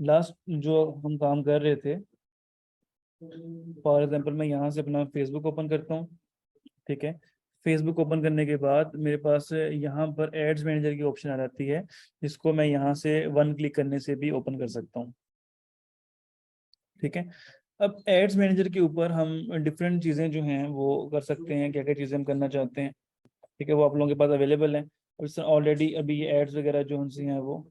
Last जो हम काम कर रहे थे, फॉर एग्जांपल मैं यहाँ से अपना फेसबुक ओपन करता हूँ। ठीक है, फेसबुक ओपन करने के बाद मेरे पास यहाँ पर एड्स मैनेजर की ऑप्शन आ जाती है, जिसको मैं यहाँ से वन क्लिक करने से भी ओपन कर सकता हूँ। ठीक है, अब एड्स मैनेजर के ऊपर हम डिफरेंट चीज़ें जो हैं वो कर सकते हैं, क्या क्या चीज़ें हम करना चाहते हैं। ठीक है, वो आप लोगों के पास अवेलेबल है। ऑलरेडी अभी ये एड्स वगैरह जो उनसे हैं वो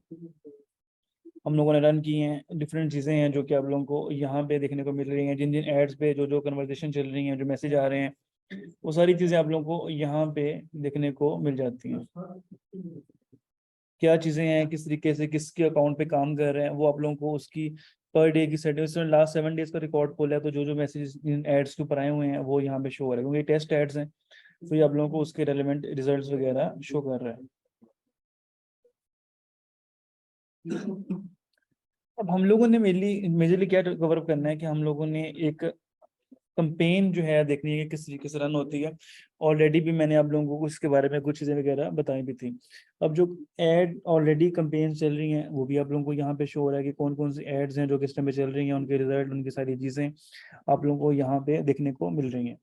हम लोगों ने रन की हैं। डिफरेंट चीज़ें हैं जो कि आप लोगों को यहाँ पे देखने को मिल रही हैं, जिन जिन एड्स पे जो जो कन्वर्सेशन चल रही हैं, जो मैसेज आ रहे हैं, वो सारी चीज़ें आप लोगों को यहाँ पे देखने को मिल जाती हैं। क्या चीज़ें हैं, किस तरीके से किसके अकाउंट पे काम कर रहे हैं, वो आप लोगों को उसकी पर डे की सेटिंग, लास्ट 7 डेज का रिकॉर्ड खोला है तो जो जो मैसेज इन एड्स के ऊपर आए हुए हैं वो यहाँ पे शो हो रहा है, क्योंकि टेस्ट एड्स हैं तो ये आप लोगों को उसके रेलेवेंट रिजल्ट्स वगैरह शो कर रहा है। अब हम लोगों ने मेजरली क्या कवर अप करना है कि हम लोगों ने एक कंपेन जो है देखनी है कि किस तरीके से रन होती है। ऑलरेडी भी मैंने आप लोगों को इसके बारे में कुछ चीज़ें वगैरह बताई भी थी। अब जो एड ऑलरेडी कंपेन चल रही हैं वो भी आप लोगों को यहाँ पे शो हो रहा है कि कौन कौन सी एड्स हैं जो किस टाइम पे चल रही हैं, उनके रिजल्ट, उनकी सारी चीज़ें आप लोगों को यहाँ पे देखने को मिल रही हैं।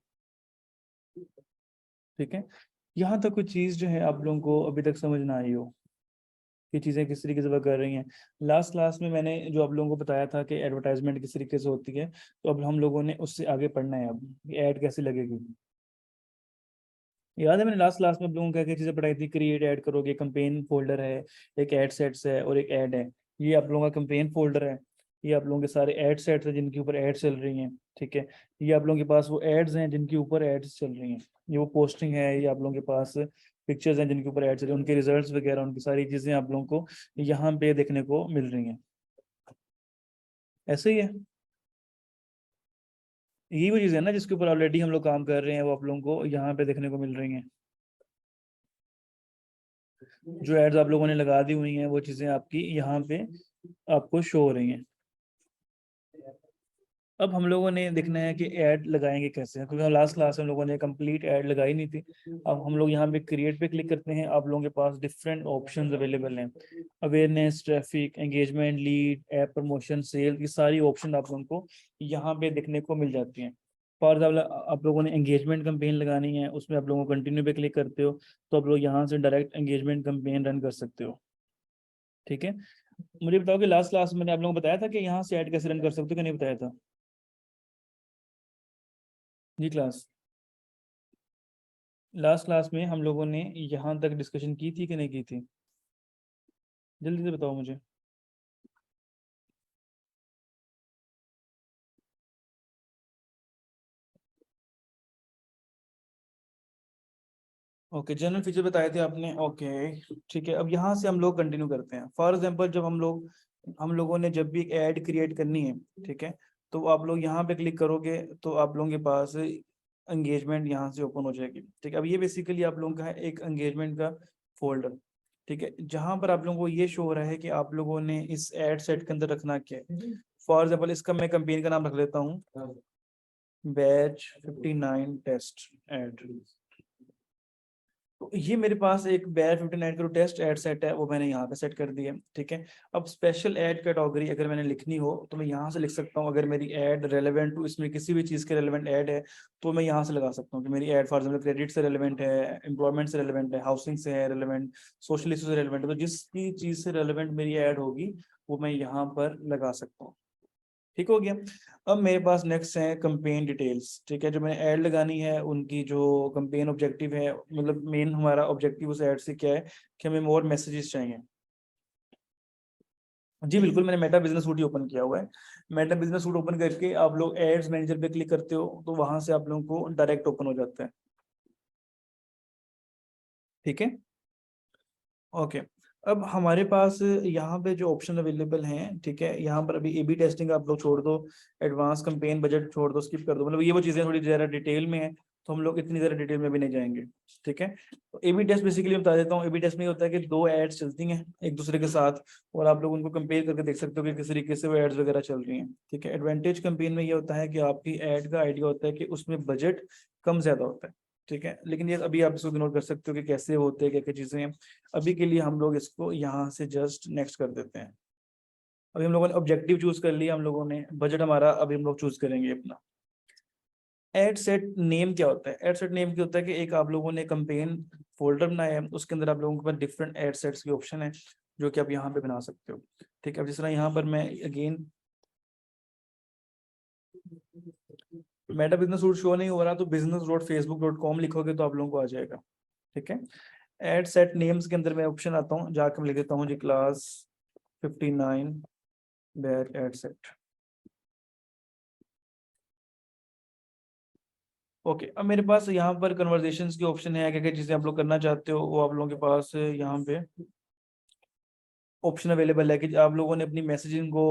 ठीक है, यहाँ तक कुछ चीज़ जो है आप लोगों को अभी तक समझ ना आई हो कि चीज़ें किस तरीके से वर्क कर रही हैं। लास्ट क्लास में मैंने जो आप लोगों को बताया था कि एडवर्टाइजमेंट किस तरीके से होती है, तो अब हम लोगों ने उससे आगे पढ़ना है। अब ऐड कैसे लगेगी, याद है मैंने लास्ट क्लास में आप लोगों को क्या क्या चीज़ें पढ़ाई थी। क्रिएट ऐड करोगे, कैंपेन फोल्डर है, एक ऐड सेट्स है और एक ऐड है। ये आप लोगों का कैंपेन फोल्डर है, ये आप लोगों के सारे ऐड सेट्स हैं जिनके ऊपर ऐड चल रही हैं। ठीक है, ये आप लोगों के पास वो एड्स हैं जिनके ऊपर एड्स चल रही हैं। ये वो पोस्टिंग है, ये आप लोगों के पास पिक्चर्स हैं जिनके ऊपर एड चल रही हैं, उनके रिजल्ट्स वगैरह, उनकी सारी चीज़ें आप लोगों को यहाँ पे देखने को मिल रही हैं। ऐसे ही है, यही वो चीज़ है ना जिसके ऊपर ऑलरेडी हम लोग काम कर रहे हैं, वो आप लोगों को यहाँ पे देखने को मिल रही हैं। जो एड्स आप लोगों ने लगा दी हुई हैं वो चीज़ें आपकी यहाँ पे आपको शो हो रही हैं। अब हम लोगों ने देखना है कि ऐड लगाएंगे कैसे, क्योंकि लास्ट क्लास में हम लोगों ने कंप्लीट ऐड लगाई नहीं थी। अब हम लोग यहाँ पे क्रिएट पे क्लिक करते हैं, आप लोगों के पास डिफरेंट ऑप्शंस अवेलेबल हैं। Awareness, traffic, engagement, lead, app promotion, sale, ये सारी ऑप्शन आप लोगों को यहाँ पे देखने को मिल जाती हैं। फॉर एग्जाम्पल आप लोगों ने एंगेजमेंट कंपेन लगानी है, उसमें आप लोगों को कंटिन्यू पे क्लिक करते हो तो आप लोग यहाँ से डायरेक्ट एंगेजमेंट कंपेन रन कर सकते हो। ठीक है, मुझे बताओ कि लास्ट क्लास में मैंने आप लोगों को बताया था कि यहाँ से ऐड कैसे रन कर सकते हो कि नहीं बताया था जी क्लास? लास्ट क्लास में हम लोगों ने यहाँ तक डिस्कशन की थी कि नहीं की थी? जल्दी से बताओ मुझे। ओके, जनरल फीचर बताए थे आपने। ओके, ठीक है, अब यहाँ से हम लोग कंटिन्यू करते हैं। फॉर एग्जांपल जब हम लोगों ने जब भी एक ऐड क्रिएट करनी है, ठीक है, तो आप लोग यहाँ पे क्लिक करोगे तो आप लोगों के पास एंगेजमेंट यहाँ से ओपन हो जाएगी। ठीक है, अब ये बेसिकली आप लोगों का है एक एंगेजमेंट का फोल्डर। ठीक है, जहाँ पर आप लोगों को ये शो हो रहा है कि आप लोगों ने इस ऐड सेट के अंदर रखना क्या है। फॉर एग्जाम्पल इसका मैं कंपेन का नाम रख लेता हूँ, बैच 59 टेस्ट ऐड। तो ये मेरे पास एक बैच 59 का टेस्ट ऐड सेट है, वो मैंने यहाँ पे सेट कर दिया है। ठीक है, अब स्पेशल ऐड कैटेगरी अगर मैंने लिखनी हो तो मैं यहाँ से लिख सकता हूँ। अगर मेरी ऐड रेलेवेंट टू इसमें किसी भी चीज़ के रेलेवेंट ऐड है तो मैं यहाँ से लगा सकता हूँ कि मेरी ऐड फॉर एग्जाम्पल क्रेडिट से रेलेवेंट है, एम्प्लॉयमेंट से रेलेवेंट है, हाउसिंग से है रेलेवेंट, सोशल इशू से रेलेवेंट है। तो जिसकी चीज़ से रेलेवेंट मेरी ऐड होगी वो मैं यहाँ पर लगा सकता हूँ। ठीक हो गया। अब मेरे पास नेक्स्ट है कंपेन डिटेल्स। ठीक है, जो मैंने ऐड लगानी है उनकी जो कंपेन ऑब्जेक्टिव है, मतलब मेन हमारा ऑब्जेक्टिव उस ऐड से क्या है कि हमें मोर मैसेजेस चाहिए। जी बिल्कुल, मैंने मेटा बिजनेस सूट ही ओपन किया हुआ है। मेटा बिजनेस सूट ओपन करके आप लोग एड्स मैनेजर पे क्लिक करते हो तो वहां से आप लोगों को डायरेक्ट ओपन हो जाता है। ठीक है, ओके। अब हमारे पास यहाँ पे जो ऑप्शन अवेलेबल हैं, ठीक है, यहाँ पर अभी ए बी टेस्टिंग आप लोग छोड़ दो, एडवांस कैंपेन बजट छोड़ दो, स्किप कर दो, मतलब ये वो चीज़ें थोड़ी ज़्यादा डिटेल में है तो हम लोग इतनी ज़्यादा डिटेल में भी नहीं जाएंगे। ठीक है, तो ए बी टेस्ट बेसिकली बता देता हूँ। ए बी टेस्ट में ये होता है कि दो एड्स चलती हैं एक दूसरे के साथ और आप लोग उनको कंपेयर करके देख सकते हो कि किस तरीके से वो एड्स वगैरह चल रही हैं। ठीक है, एडवांटेज कैंपेन में ये होता है कि आपकी एड का आइडिया होता है कि उसमें बजट कम ज़्यादा होता है। ठीक है, लेकिन ये अभी आप इसको इग्नोर कर सकते हो कि कैसे होते हैं, क्या क्या चीज़ें हैं। अभी के लिए हम लोग इसको यहाँ से जस्ट नेक्स्ट कर देते हैं। अभी हम लोगों ने ऑब्जेक्टिव चूज कर लिया, हम लोगों ने बजट हमारा अभी हम लोग चूज करेंगे अपना। एड सेट नेम क्या होता है? एड सेट नेम क्या होता है कि एक आप लोगों ने कंपेन फोल्डर बनाया है, उसके अंदर आप लोगों के पास डिफरेंट एड सेट्स के ऑप्शन है जो कि आप यहाँ पे बना सकते हो। ठीक है, अब जिस तरह यहाँ पर मैं again Meta business root show नहीं हो रहा, तो business.facebook.com लिखोगे तो आप लोगों को आ जाएगा। ठीक है, एड सेट नेम्स के अंदर मैं ऑप्शन आता हूँ, जाकर मैं लिख देता हूँ जी क्लास 59 बैर एड सेट। ओके, अब मेरे पास यहाँ पर कन्वर्जेशंस के ऑप्शन है, क्या क्या चीजें आप लोग करना चाहते हो वो आप लोगों के पास यहाँ पे ऑप्शन अवेलेबल है कि आप लोगों ने अपनी मैसेजिंग को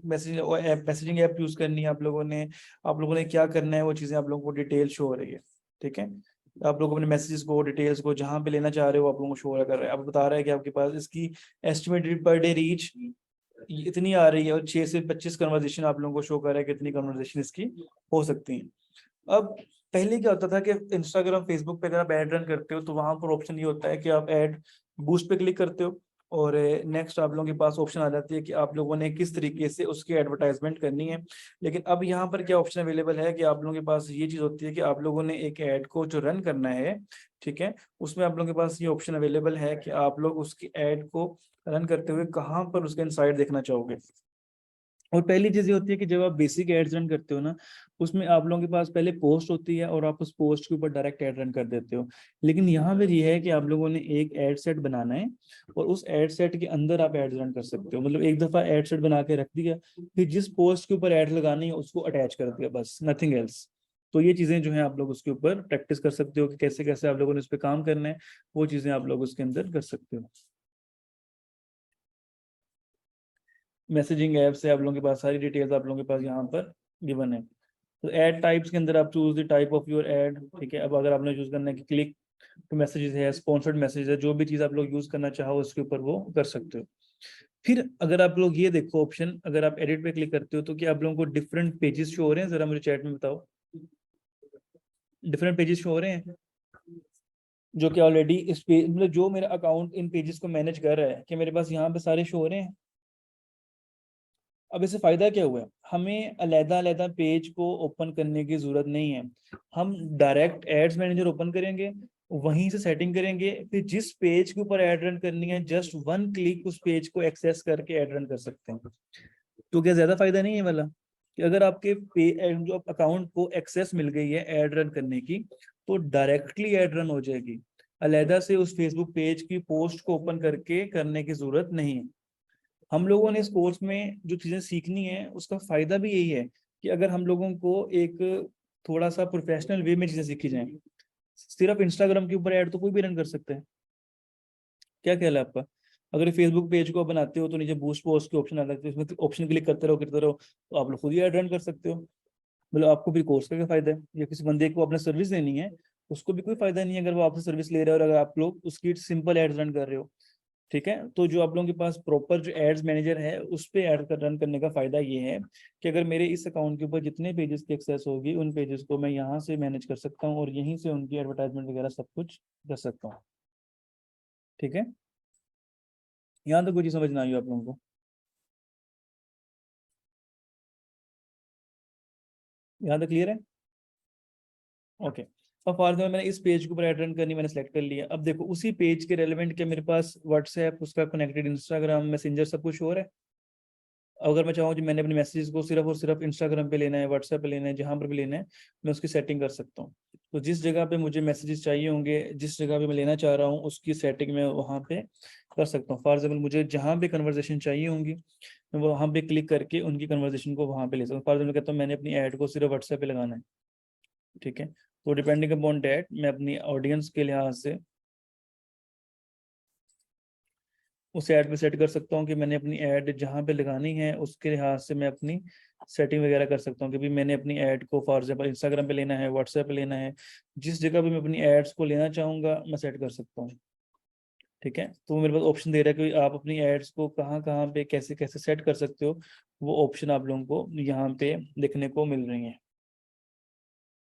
मैसेजिंग ऐप यूज करनी है, आप लोगों ने क्या करना है, वो चीजें आप लोगों को डिटेल शो हो रही है। ठीक है, आप लोग अपने मैसेजेस को डिटेल्स को जहां पे लेना चाह रहे हो आप लोगों को शो कर रहा है। अब बता रहा है कि आपके पास इसकी एस्टिमेटेड पर डे रीच इतनी आ रही है और 6 से 25 कन्वर्जेशन आप लोगों को शो कर रहा है कितनी कन्वर्जेशन इसकी हो सकती है। अब पहले क्या होता था कि इंस्टाग्राम फेसबुक पे अगर आप ऐड रन करते हो तो वहां पर ऑप्शन ये होता है कि आप ऐड बूस्ट पे क्लिक करते हो और नेक्स्ट आप लोगों के पास ऑप्शन आ जाती है कि आप लोगों ने किस तरीके से उसकी एडवर्टाइजमेंट करनी है। लेकिन अब यहाँ पर क्या ऑप्शन अवेलेबल है कि आप लोगों के पास ये चीज होती है कि आप लोगों ने एक ऐड को जो रन करना है, ठीक है, उसमें आप लोगों के पास ये ऑप्शन अवेलेबल है कि आप लोग उसकी ऐड को रन करते हुए कहाँ पर उसका इनसाइड देखना चाहोगे। और पहली चीज ये होती है कि जब आप बेसिक एड्स रन करते हो ना, उसमें आप लोगों के पास पहले पोस्ट होती है और आप उस पोस्ट के ऊपर डायरेक्ट एड रन कर देते हो। लेकिन यहाँ पर ये है कि आप लोगों ने एक एड सेट बनाना है और उस एड सेट के अंदर आप एड्स रन कर सकते हो। मतलब एक दफा एड सेट बना के रख दिया, फिर जिस पोस्ट के ऊपर एड लगानी है उसको अटैच कर दिया, बस नथिंग एल्स। तो ये चीजें जो है आप लोग उसके ऊपर प्रैक्टिस कर सकते हो कि कैसे कैसे आप लोगों ने उस पर काम करना है, वो चीजें आप लोग उसके अंदर कर सकते हो। मैसेजिंग ऐप से आप लोगों के पास सारी डिटेल्स आप लोगों के पास यहाँ पर गिवन है। तो ऐड टाइप्स के अंदर आप choose the type of your add. ठीक है, अब अगर आपने चूज करना है कि क्लिक टू मैसेजेस है, स्पॉन्सर्ड मैसेज है, जो भी चीज आप लोग यूज करना चाहो उसके ऊपर वो कर सकते हो। फिर अगर आप लोग ये देखो ऑप्शन, अगर आप एडिट पे क्लिक करते हो तो क्या आप लोगों को डिफरेंट पेजेस शो हो रहे हैं? जरा मुझे चैट में बताओ, डिफरेंट पेजेस शो हो रहे हैं जो कि ऑलरेडी इस पेज, मतलब जो मेरा अकाउंट इन पेजेस को मैनेज कर रहा है, कि मेरे पास यहाँ पे सारे शो हो रहे हैं? अब इससे फायदा क्या हुआ है, हमें अलग अलग पेज को ओपन करने की जरूरत नहीं है। हम डायरेक्ट एड्स मैनेजर ओपन करेंगे, वहीं से सेटिंग करेंगे, फिर जिस पेज के ऊपर एड रन करनी है जस्ट वन क्लिक उस पेज को एक्सेस करके एड रन कर सकते हैं। तो क्या ज्यादा फायदा नहीं है वाला कि अगर आपके जो अकाउंट को एक्सेस मिल गई है एड रन करने की, तो डायरेक्टली एड रन हो जाएगी, अलहदा से उस फेसबुक पेज की पोस्ट को ओपन करके करने की जरूरत नहीं है। हम लोगों ने इस कोर्स में जो चीजें सीखनी है उसका फायदा भी यही है कि अगर हम लोगों को एक थोड़ा सा प्रोफेशनल वे में चीजें सीखी जाएं। सिर्फ इंस्टाग्राम के ऊपर ऐड तो कोई भी रन कर सकता है, क्या ख्याल है आपका? अगर फेसबुक पेज को बनाते हो तो नीचे बूस्ट पोस्ट के ऑप्शन आता है, उसमें ऑप्शन क्लिक करते रहो तो आप लोग खुद ही ऐड रन कर सकते हो। मतलब आपको भी कोर्स का क्या फायदा है, या किसी बंदे को अपने सर्विस देनी है उसको भी कोई फायदा नहीं है अगर वो आपसे सर्विस ले रहा है और अगर आप लोग उसकी सिंपल एड्स रन कर रहे हो। ठीक है, तो जो आप लोगों के पास प्रॉपर जो एड्स मैनेजर है उस पे ऐड कर रन करने का फायदा ये है कि अगर मेरे इस अकाउंट के ऊपर जितने पेजेस की एक्सेस होगी उन पेजेस को मैं यहाँ से मैनेज कर सकता हूँ और यहीं से उनकी एडवर्टाइजमेंट वगैरह सब कुछ कर सकता हूँ। ठीक है, यहाँ तक कोई चीज समझ ना आई हो आप लोगों को? यहाँ तक क्लियर है? ओके, अब फॉर एग्जाम्पल मैंने इस पेज के ऊपर ऐड रन करनी, मैंने सेलेक्ट कर लिया। अब देखो उसी पेज के रेलेवेंट के मेरे पास व्हाट्सएप, उसका कनेक्टेड इंस्टाग्राम, मैसेंजर सब कुछ हो रहा है। अगर मैं चाहूँ कि मैंने अपने मैसेजेस को सिर्फ और सिर्फ इंस्टाग्राम पे लेना है, व्हाट्सएप पे लेना है, जहां पर भी लेना है मैं उसकी सेटिंग कर सकता हूँ। तो जिस जगह पे मुझे मैसेजेस चाहिए होंगे, जिस जगह पे मैं लेना चाह रहा हूँ उसकी सेटिंग मैं वहाँ पे कर सकता हूँ। फॉर एग्जाम्पल मुझे जहाँ पे कन्वर्जेशन चाहिए होंगी मैं वहाँ पे क्लिक करके उनकी कन्वर्जेशन को वहाँ पे ले सकता हूँ। फॉर एग्जाम्पल कहता हूँ मैंने अपनी ऐड को सिर्फ व्हाट्सएप पे लगाना है। ठीक है, तो डिपेंडिंग अपॉन डेट मैं अपनी ऑडियंस के लिहाज से उस ऐड पे सेट कर सकता हूँ कि मैंने अपनी ऐड जहाँ पे लगानी है उसके लिहाज से मैं अपनी सेटिंग वगैरह कर सकता हूँ कि भी मैंने अपनी ऐड को फॉर एग्जाम्पल इंस्टाग्राम पे लेना है, व्हाट्सएप पे लेना है, जिस जगह पे मैं अपनी एड्स को लेना चाहूँगा मैं सेट कर सकता हूँ। ठीक है, तो मेरे पास ऑप्शन दे रहा है कि आप अपनी एड्स को कहाँ कहाँ पे कैसे कैसे सेट कर सकते हो, वो ऑप्शन आप लोगों को यहाँ पे देखने को मिल रही है।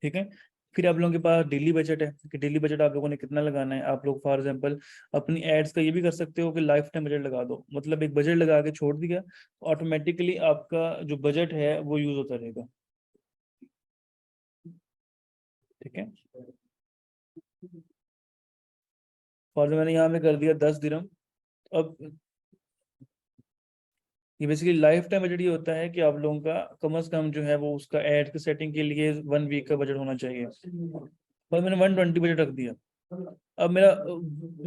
ठीक है, फिर आप लोगों के पास डेली बजट है कि डेली बजट आप लोगों ने कितना लगाना है। आप लोग फॉर एग्जांपल अपनी एड्स का ये भी कर सकते हो कि लाइफ टाइम बजट लगा दो, मतलब एक बजट लगा के छोड़ दिया तो ऑटोमेटिकली आपका जो बजट है वो यूज होता रहेगा। ठीक है, फॉर मैंने यहाँ पे कर दिया 10 दिरहम। अब ये बेसिकली लाइफ टाइम बजट ये होता है कि आप लोगों का कम से कम जो है वो उसका एड की सेटिंग के लिए 1 वीक का बजट होना चाहिए, पर मैंने 120 बजट रख दिया। अब मेरा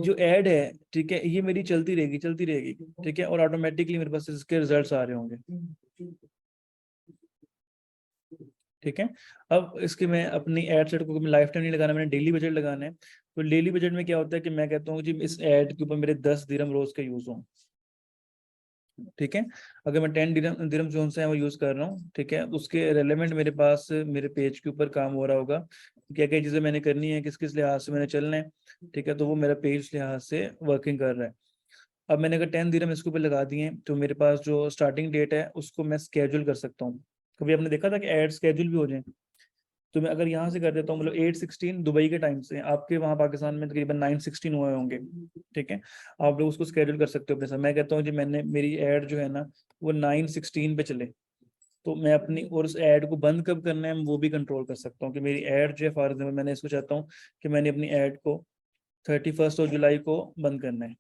जो एड है, ठीक है, ये मेरी चलती रहेगी चलती रहेगी, ठीक है, और ऑटोमेटिकली मेरे पास इसके रिजल्ट्स आ रहे होंगे। ठीक है, अब इसके मैं अपनी एड सेट को लाइफ टाइम नहीं लगाना, मैंने डेली बजट लगाना है। तो डेली बजट में क्या होता है कि मैं कहता हूँ जी इस एड के ऊपर मेरे 10 दिरहम रोज का यूज हो। ठीक है, अगर मैं 10 दिरहम जो है वो यूज कर रहा हूँ, ठीक है, उसके रेलेवेंट मेरे पास मेरे पेज के ऊपर काम हो रहा होगा, क्या क्या चीजें मैंने करनी है, किस किस लिहाज से मैंने चलना है। ठीक है, तो वो मेरा पेज लिहाज से वर्किंग कर रहा है। अब मैंने अगर 10 दिरहम इसके ऊपर लगा दिए तो मेरे पास जो स्टार्टिंग डेट है उसको मैं स्केड्यूल कर सकता हूँ। कभी आपने देखा था कि एड स्केड्यूल भी हो जाए? तो मैं अगर यहाँ से कर देता हूँ, मतलब 8:16 दुबई के टाइम से, आपके वहाँ पाकिस्तान में तकरीबन 9:16 हुए होंगे। ठीक है, आप लोग उसको स्केड्यूल कर सकते हो अपने साथ। मैं कहता हूँ जी मैंने मेरी ऐड जो है ना वो 9:16 पे चले, तो मैं अपनी और उस ऐड को बंद कब करना है वो भी कंट्रोल कर सकता हूँ कि मेरी ऐड जो है फॉर एग्जाम्पल मैंने इसको चाहता हूँ कि मैंने अपनी ऐड को 31 जुलाई को बंद करना है,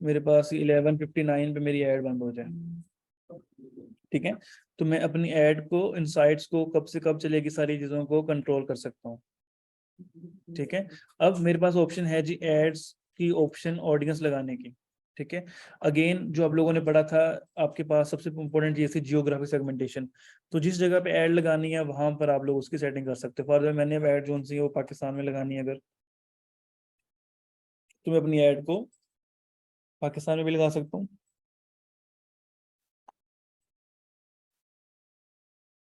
मेरे पास 11:59 पे मेरी ऐड बंद हो जाए। ठीक है, तो मैं अपनी ऐड को इनसाइट्स को कब से कब चलेगी सारी चीजों को कंट्रोल कर सकता हूँ। ठीक है, अब मेरे पास ऑप्शन है जी एड्स की ऑप्शन ऑडियंस लगाने की। ठीक है, अगेन जो आप लोगों ने पढ़ा था, आपके पास सबसे इंपॉर्टेंट चीज थी जियोग्राफिक सेगमेंटेशन। तो जिस जगह पे ऐड लगानी है वहां पर आप लोग उसकी सेटिंग कर सकते हो। फॉर एग्जाम्पल मैंने अब ऐड जो सी है वो पाकिस्तान में लगानी है अगर, तो मैं अपनी ऐड को पाकिस्तान में भी लगा सकता हूँ।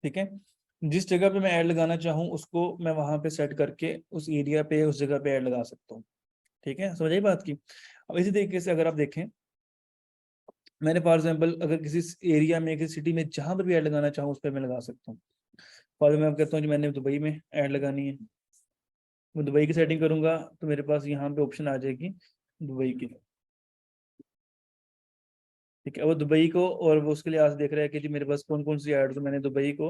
ठीक है, जिस जगह पे मैं ऐड लगाना चाहूँ उसको मैं वहां पे सेट करके उस एरिया पे उस जगह पे ऐड लगा सकता हूँ। ठीक है, समझ आई बात की? अब इसी तरीके से अगर आप देखें, मैंने फॉर एग्जाम्पल अगर किसी एरिया में किसी सिटी में जहां पर भी ऐड लगाना चाहूँ उस पर मैं लगा सकता हूँ। फॉर एग्जाम्पल मैं कहता हूँ कि मैंने दुबई में ऐड लगानी है, मैं दुबई की सेटिंग करूंगा तो मेरे पास यहाँ पे ऑप्शन आ जाएगी दुबई की। ठीक है, वो दुबई को और वो उसके लिए आज देख रहा है कि जी मेरे पास कौन कौन सी ऐड, तो मैंने दुबई को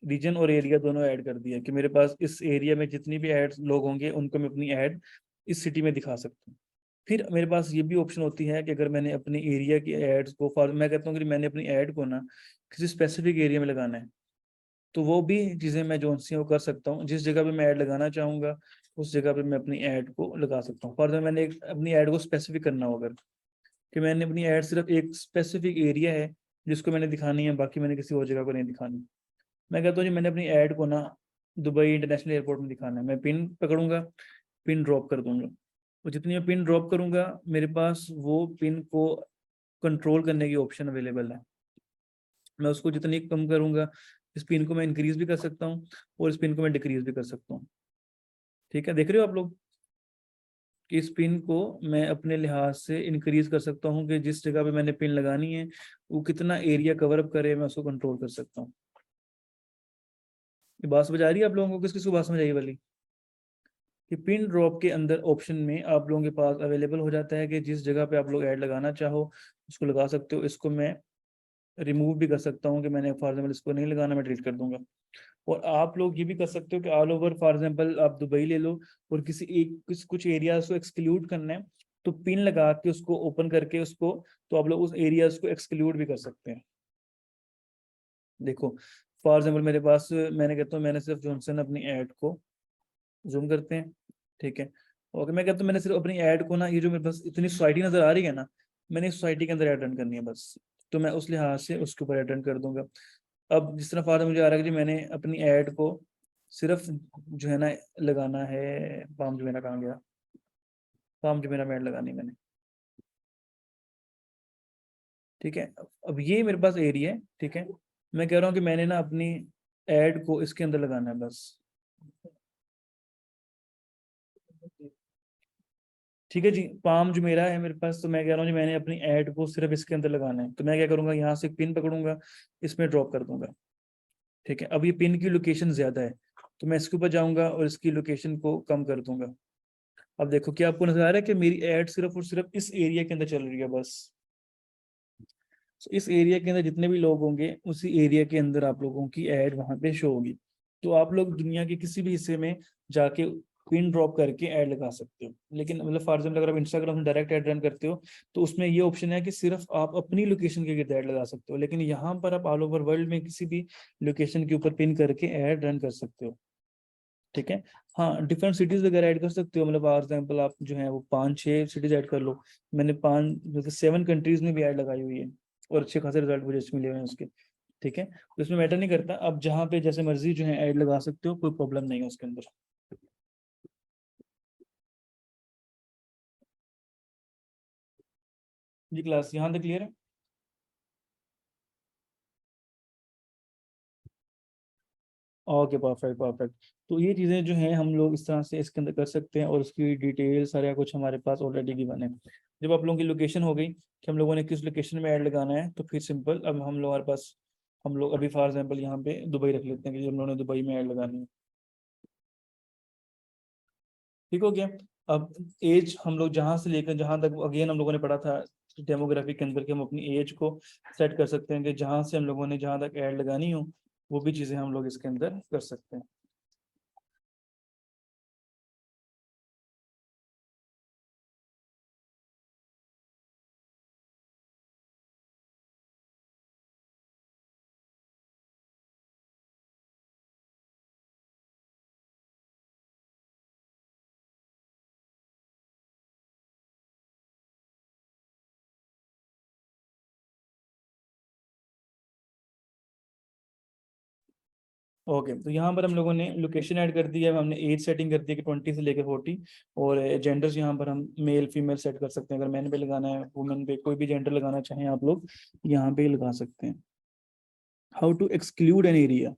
रीजन और एरिया दोनों ऐड कर दिया कि मेरे पास इस एरिया में जितनी भी ऐड लोग होंगे उनको मैं अपनी ऐड इस सिटी में दिखा सकता हूँ। फिर मेरे पास ये भी ऑप्शन होती है कि अगर मैंने अपने एरिया की एड्स को फॉर मैं कहता हूँ कि मैंने अपनी ऐड को ना किसी स्पेसिफिक एरिया में लगाना है, तो वो भी चीज़ें मैं जो सी वो कर सकता हूँ। जिस जगह पे मैं ऐड लगाना चाहूँगा उस जगह पे मैं अपनी ऐड को लगा सकता हूँ। फॉर मैंने अपनी ऐड को स्पेसिफिक करना होगा कि मैंने अपनी ऐड सिर्फ एक स्पेसिफिक एरिया है जिसको मैंने दिखानी है, बाकी मैंने किसी और जगह को नहीं दिखानी। मैं कहता हूँ जी मैंने अपनी ऐड को ना दुबई इंटरनेशनल एयरपोर्ट में दिखाना है, मैं पिन पकड़ूंगा, पिन ड्रॉप कर दूंगा, और जितनी मैं पिन ड्रॉप करूंगा मेरे पास वो पिन को कंट्रोल करने की ऑप्शन अवेलेबल है। मैं उसको जितनी कम करूंगा, इस पिन को मैं इंक्रीज भी कर सकता हूँ और इस पिन को मैं डिक्रीज भी कर सकता हूँ। ठीक है, देख रहे हो आप लोग कि इस पिन को मैं अपने लिहाज से इंक्रीज कर सकता हूँ कि जिस जगह पे मैंने पिन लगानी है वो कितना एरिया कवर अप करे, मैं उसको कंट्रोल कर सकता हूँ। ये बात समझ आ रही है आप लोगों को? किस किस को बात समझ आई वाली? कि पिन ड्रॉप के अंदर ऑप्शन में आप लोगों के पास अवेलेबल हो जाता है कि जिस जगह पे आप लोग ऐड लगाना चाहो उसको लगा सकते हो। इसको मैं रिमूव भी कर सकता हूँ कि मैंने फॉर एग्जाम्पल इसको नहीं लगाना, मैं डिलीट कर दूंगा। और आप लोग ये भी कर सकते हो कि ऑल ओवर फॉर एग्जाम्पल आप दुबई ले लो और किसी एक कुछ एरियाज को एक्सक्लूड करना है तो पिन लगा के उसको ओपन करके उसको, तो आप लोग उस एरियाज को एक्सक्लूड भी कर सकते हैं। देखो फॉर एग्जाम्पल मेरे पास, मैंने कहता हूँ मैंने सिर्फ जॉनसन अपनी ऐड को जूम करते हैं। ठीक है, ओके, मैं कहता हूँ मैंने सिर्फ अपनी ऐड को ना, ये जो मेरे पास इतनी सोसाइटी नजर आ रही है ना, मैंने इस सोसाइटी के अंदर ऐड रन करनी है बस, तो मैं उस लिहाज से उसके ऊपर ऐड रन कर दूंगा। अब जिस तरह फायदा मुझे आ रहा है कि मैंने अपनी ऐड को सिर्फ जो है ना लगाना है, पाम जो मेरा कहाँ गया, पाम जो मेरा ऐड लगानी है मैंने। ठीक है, अब ये मेरे पास एरिया है। ठीक है, मैं कह रहा हूँ कि मैंने ना अपनी ऐड को इसके अंदर लगाना है बस। ठीक है जी, पाम जो मेरा है मेरे पास, तो मैं कह रहा हूँ जी मैंने अपनी ऐड को सिर्फ इसके अंदर लगाना है, तो मैं क्या करूंगा यहाँ से पिन पकड़ूंगा, इसमें ड्रॉप कर दूंगा। ठीक है, अब ये पिन की लोकेशन ज्यादा है तो मैं इसके ऊपर जाऊंगा और इसकी लोकेशन को कम कर दूंगा। अब देखो क्या आपको नजर आ रहा है कि मेरी ऐड सिर्फ और सिर्फ इस एरिया के अंदर चल रही है बस। तो इस एरिया के अंदर जितने भी लोग होंगे उसी एरिया के अंदर आप लोगों की ऐड वहां पे शो होगी। तो आप लोग दुनिया के किसी भी हिस्से में जाके पिन ड्रॉप करके ऐड लगा सकते हो। लेकिन मतलब फॉर एग्जाम्पल अगर आप इंस्टाग्राम में डायरेक्ट ऐड रन करते हो तो उसमें ये ऑप्शन है कि सिर्फ आप अपनी लोकेशन के गिर्द ऐड लगा सकते हो, लेकिन यहाँ पर आप ऑल ओवर वर्ल्ड में किसी भी लोकेशन के ऊपर पिन करके ऐड रन कर सकते हो। ठीक है। हाँ, डिफरेंट सिटीज वगैरह ऐड कर सकते हो, मतलब फॉर एग्जाम्पल आप जो है वो 5-6 सिटीज ऐड कर लो। मैंने 7 कंट्रीज में भी ऐड लगाई हुई है और अच्छे खासे रिजल्ट मुझे मिले हुए हैं उसके। ठीक है, तो इसमें मैटर नहीं करता, अब जहाँ पे जैसे मर्जी जो है ऐड लगा सकते हो, कोई प्रॉब्लम नहीं है उसके अंदर। जी क्लास यहाँ तक क्लियर है? Okay, perfect perfect. तो ये चीज़ें जो हैं हम लोग इस तरह से इसके अंदर कर सकते हैं और उसकी डिटेल सारा कुछ हमारे पास ऑलरेडी गिवन है। जब आप लोगों की लोकेशन हो गई कि हम लोगों ने किस लोकेशन में ऐड लगाना है, तो फिर सिंपल अब हम लोग हमारे पास, हम लोग अभी फॉर एग्जांपल यहाँ पे दुबई रख लेते हैं कि हम लोगों ने दुबई में ऐड लगानी है। ठीक हो गया। अब एज हम लोग जहाँ से लेकर जहाँ तक अगेन हम लोगों ने पढ़ा था डेमोग्राफी के अंदर कि हम अपनी एज को सेट कर सकते हैं कि जहाँ से हम लोगों ने जहाँ तक ऐड लगानी हो वो भी चीज़ें हम लोग इसके अंदर कर सकते हैं। ओके, तो यहाँ पर हम लोगों ने लोकेशन ऐड कर दी है, हमने एज सेटिंग कर दी है कि 20 से लेकर 40। और जेंडर्स यहाँ पर हम मेल फीमेल सेट कर सकते हैं, अगर मैन पे लगाना है वुमेन पे, कोई भी जेंडर लगाना चाहें आप लोग यहाँ पे लगा सकते हैं। How to exclude an area,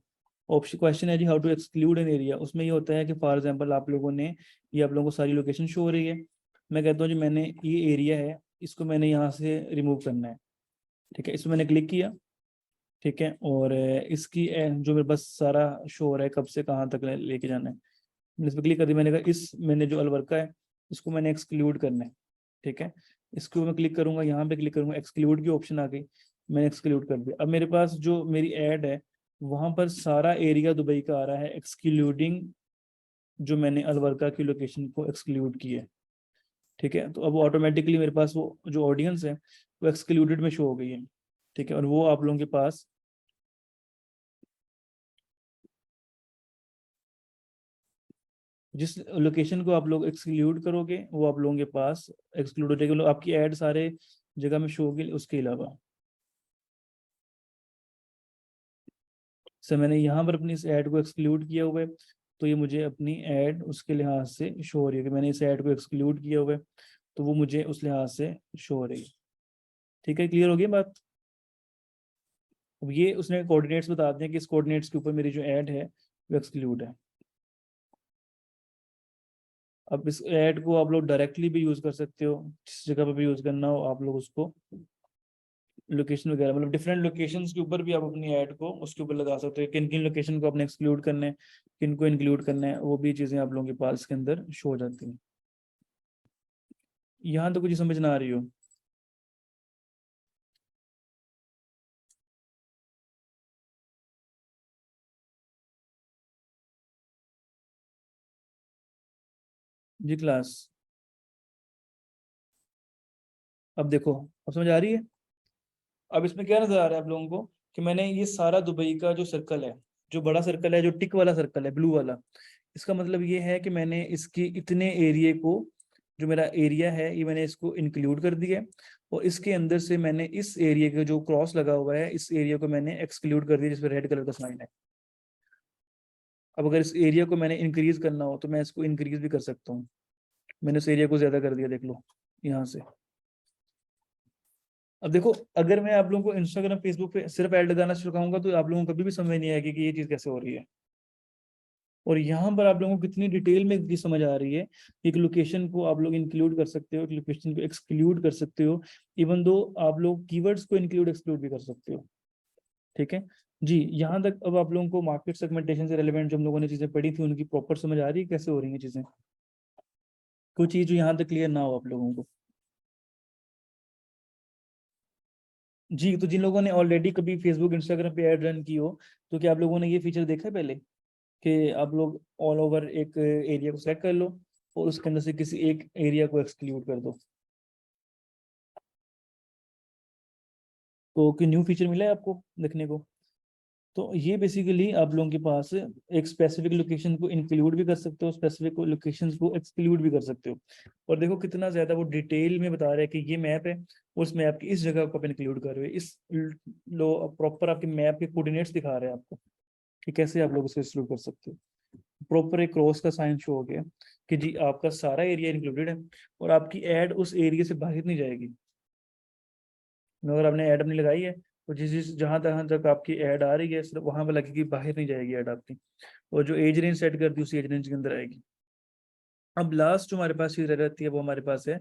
option question है जी, how to exclude an area. उसमें ये होता है कि फॉर एग्जांपल आप लोगों ने, ये आप लोगों को सारी लोकेशन शो हो रही है, मैं कहता हूँ जी मैंने ये एरिया है इसको मैंने यहाँ से रिमूव करना है। ठीक है, इसमें मैंने क्लिक किया। ठीक है, और इसकी जो मेरे पास सारा शो हो रहा है कब से कहाँ तक लेके जाना है, मैंने इस पर क्लिक कर दिया। मैंने कहा इस मैंने जो अलवर्का है इसको मैंने एक्सक्लूड करना है। ठीक है, इसको मैं क्लिक करूंगा, यहाँ पे क्लिक करूंगा, एक्सक्लूड की ऑप्शन आ गई, मैंने एक्सक्लूड कर दिया। अब मेरे पास जो मेरी ऐड है वहां पर सारा एरिया दुबई का आ रहा है एक्सक्लूडिंग जो मैंने अलवर्का की लोकेशन को एक्सक्लूड की है। ठीक है, तो अब ऑटोमेटिकली मेरे पास वो जो ऑडियंस है वो एक्सक्लूडेड में शो हो गई है। ठीक है, और वो आप लोगों के पास जिस लोकेशन को आप लोग एक्सक्लूड करोगे वो आप लोगों के पास एक्सक्लूड हो जाएगी, मतलब आपकी ऐड सारे जगह में शो होगी उसके अलावा। सर मैंने यहाँ पर अपनी इस ऐड को एक्सक्लूड किया हुआ है, तो ये मुझे अपनी ऐड उसके लिहाज से शो हो रही है कि मैंने इस ऐड को एक्सक्लूड किया हुआ है, तो वो मुझे उस लिहाज से शो हो रही है। ठीक है, क्लियर हो गई बात? अब ये उसने कोऑर्डिनेट्स बता दिए कि इस कोऑर्डिनेट्स के ऊपर मेरी जो ऐड है वो एक्सक्लूड है। अब इस ऐड को आप लोग डायरेक्टली भी यूज कर सकते हो, जिस जगह पर भी यूज करना हो आप लोग उसको लोकेशन वगैरह, मतलब डिफरेंट लोकेशंस के ऊपर भी आप अपनी ऐड को उसके ऊपर लगा सकते हो। किन किन लोकेशन को आपने एक्सक्लूड करना है, किन को इंक्लूड करना है, वो भी चीज़ें आप लोगों के पास के अंदर शो हो जाती हैं। यहाँ तो कुछ समझ ना आ रही हो? जी क्लास, अब देखो, अब समझ आ रही है? अब इसमें क्या नजर आ रहा है आप लोगों को कि मैंने ये सारा दुबई का जो सर्कल है, जो बड़ा सर्कल है, जो टिक वाला सर्कल है ब्लू वाला, इसका मतलब ये है कि मैंने इसकी इतने एरिया को, जो मेरा एरिया है ये मैंने इसको इंक्लूड कर दिया है, और इसके अंदर से मैंने इस एरिया का जो क्रॉस लगा हुआ है इस एरिया को मैंने एक्सक्लूड कर दिया जिसमें रेड कलर का साइन है। अब अगर इस एरिया को मैंने इंक्रीज करना हो तो मैं इसको इंक्रीज भी कर सकता हूँ। मैंने इस एरिया को ज्यादा कर दिया, देख लो यहाँ से। अब देखो, अगर मैं आप लोगों को इंस्टाग्राम फेसबुक पे सिर्फ ऐड लगाना सिखाऊंगा तो आप लोगों को कभी भी समझ नहीं आएगी कि ये चीज कैसे हो रही है। और यहाँ पर आप लोगों को कितनी डिटेल में ये समझ आ रही है, एक लोकेशन को आप लोग इंक्लूड कर सकते हो, एक लोकेशन को एक्सक्लूड कर सकते हो, इवन दो आप लोग कीवर्ड्स को इंक्लूड एक्सक्लूड भी कर सकते हो। ठीक है, जी, यहाँ तक अब आप लोगों को मार्केट सेगमेंटेशन से रिलेवेंट जो हम लोगों ने चीजें पढ़ी थी उनकी प्रॉपर समझ आ रही है कैसे हो रही है चीजें? कोई चीज जो यहाँ तक क्लियर ना हो आप लोगों को? जी, तो जिन लोगों ने ऑलरेडी कभी फेसबुक इंस्टाग्राम पे ऐड रन की हो, तो क्या आप लोगों ने ये फीचर देखा है पहले कि आप लोग ऑल ओवर एक एरिया को सेलेक्ट कर लो और उसके अंदर से किसी एक एरिया को एक्सक्लूड कर दो? तो कोई न्यू फीचर मिला है आपको देखने को? तो ये बेसिकली आप लोगों के पास एक स्पेसिफिक लोकेशन को इंक्लूड भी कर सकते हो, स्पेसिफिक लोकेशंस को एक्सक्लूड भी कर सकते हो। और देखो कितना ज्यादा वो डिटेल में बता रहा है कि ये मैप है, उस मैप की इस जगह को आप इंक्लूड कर रहे हो, इस लो प्रॉपर आपके मैप के कोऑर्डिनेट्स दिखा रहे हैं आपको कि कैसे आप लोग उसे एक्सक्लूड कर सकते हो। प्रॉपर एक क्रॉस का साइन शो हो गया कि जी आपका सारा एरिया इंक्लूडेड है और आपकी एड उस एरिया से बाहर नहीं जाएगी। अगर आपने ऐड अपनी लगाई है तो जिस जिस जहां तहां तक आपकी ऐड आ रही है सिर्फ वहां पर लगेगी, बाहर नहीं जाएगी ऐड आपकी। और जो एज रेंज सेट कर दी उसी एज रेंज के अंदर आएगी। अब लास्ट जो हमारे पास चीज रह जाती है वो हमारे पास है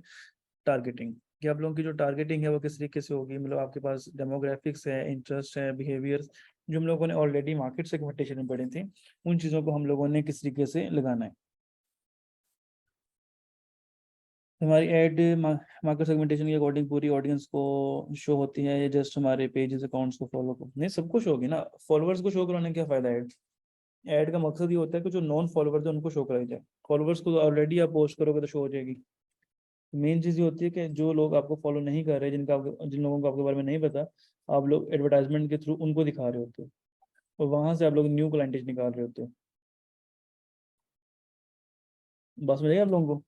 टारगेटिंग। कि आप लोगों की जो टारगेटिंग है वो किस तरीके से होगी, मतलब आपके पास डेमोग्राफिक्स है, इंटरेस्ट है, बिहेवियर्स, जो हम लोगों ने ऑलरेडी मार्केट सेगमेंटेशन में पढ़े थे, उन चीज़ों को हम लोगों ने किस तरीके से लगाना है। हमारी एड मार्केट सेगमेंटेशन के अकॉर्डिंग पूरी ऑडियंस को शो होती है या जस्ट हमारे पेजेस अकाउंट्स को फॉलो को? नहीं, सबको शो होगी ना। फॉलोअर्स को शो कराने का क्या फायदा है? ऐड का मकसद ये होता है कि जो नॉन फॉलोअर्स है उनको शो कराई जाए। फॉलोअर्स को ऑलरेडी आप पोस्ट करोगे तो शो हो जाएगी। मेन चीज़ ये होती है कि जो लोग आपको फॉलो नहीं कर रहे, जिन लोगों को आपके बारे में नहीं पता, आप लोग एडवर्टाइजमेंट के थ्रू उनको दिखा रहे होते हो और वहां से आप लोग न्यू क्लाइंटेज निकाल रहे होते हो। बस में आप लोगों को?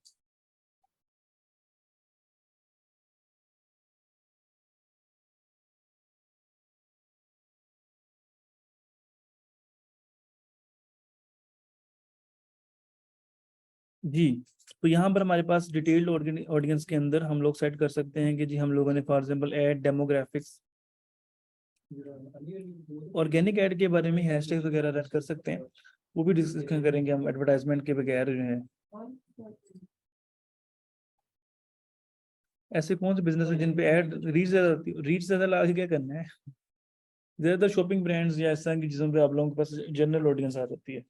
जी, तो यहाँ पर हमारे पास डिटेल्ड ऑडियंस के अंदर हम लोग सेट कर सकते हैं कि जी हम लोगों ने for example add demographics, organic add के बारे में हैशटैग वगैरह रन कर सकते हैं। वो भी डिस्कशन करेंगे हम एडवर्टाइजमेंट के बगैर जो है। ऐसे कौन से बिजनेस है जिन पे ऐड रीच ज्यादा आती है? रीच ज्यादा ला के क्या करना है? ज्यादातर शॉपिंग ब्रांड्स या ऐसा की चीजों पे आप लोगों के पास जनरल ऑडियंस आ जाती है।